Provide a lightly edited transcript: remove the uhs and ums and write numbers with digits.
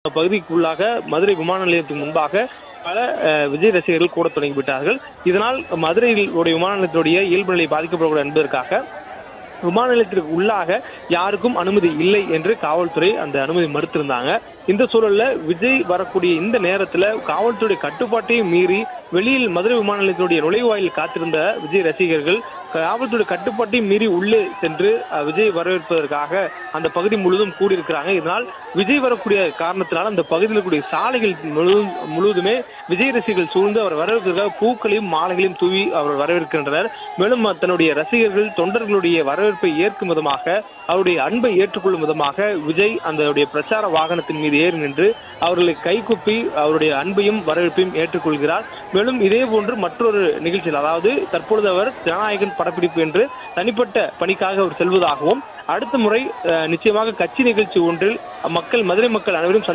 பகுதிக்குள்ளாக மதுரை விமான நிலையத்துக்கு முன்பாக பல விஜய் ரசிகர்கள் கூட தொடங்கிவிட்டார்கள். இதனால் மதுரையில் விமான நிலையத்துடைய இயல்பு நிலை பாதிக்கப்படக்கூடாது என்பதற்காக விமான நிலையத்திற்கு உள்ளாக யாருக்கும் அனுமதி இல்லை என்று காவல்துறை அந்த அனுமதி மறுத்திருந்தாங்க. இந்த சூழல்ல விஜய் வரக்கூடிய இந்த நேரத்துல காவல்துறை கட்டுப்பாட்டையும் மீறி வெளியில் மதுரை விமான நிலையத்துடைய நுழைவாயில் காத்திருந்த விஜய் ரசிகர்கள் காவல்துறை கட்டுப்பாட்டையும் மீறி உள்ளே சென்று விஜய் வரவேற்பதற்காக அந்த பகுதி முழுவதும் கூடியிருக்கிறாங்க. இதனால் விஜய் வரக்கூடிய காரணத்தினால் அந்த பகுதியில் இருக்கக்கூடிய சாலைகள் முழுவதுமே விஜய் ரசிகர்கள் சூழ்ந்து அவர் வரவேற்பதற்காக பூக்களையும் மாலைகளையும் தூவி அவர் வரவேற்கின்றனர். மேலும் தன்னுடைய ரசிகர்கள் தொண்டர்களுடைய வரவேற்பை ஏற்கும் விதமாக அவருடைய அன்பை ஏற்றுக்கொள்ளும் விதமாக விஜய் அந்த பிரச்சார வாகனத்தின் மீது ஏறி நின்று அவர்களை கைகுப்பி அவருடைய அன்பையும் வரவேற்பையும் ஏற்றுக்கொள்கிறார். மேலும் இதே போன்று மற்றொரு நிகழ்ச்சியில், அதாவது தற்பொழுது அவர் ஜனநாயகன் படப்பிடிப்பு என்று தனிப்பட்ட பணிக்காக அவர் செல்வதாகவும் அடுத்த முறை நிச்சயமாக கட்சி நிகழ்ச்சி ஒன்றில் மதுரை மக்கள் அனைவரும்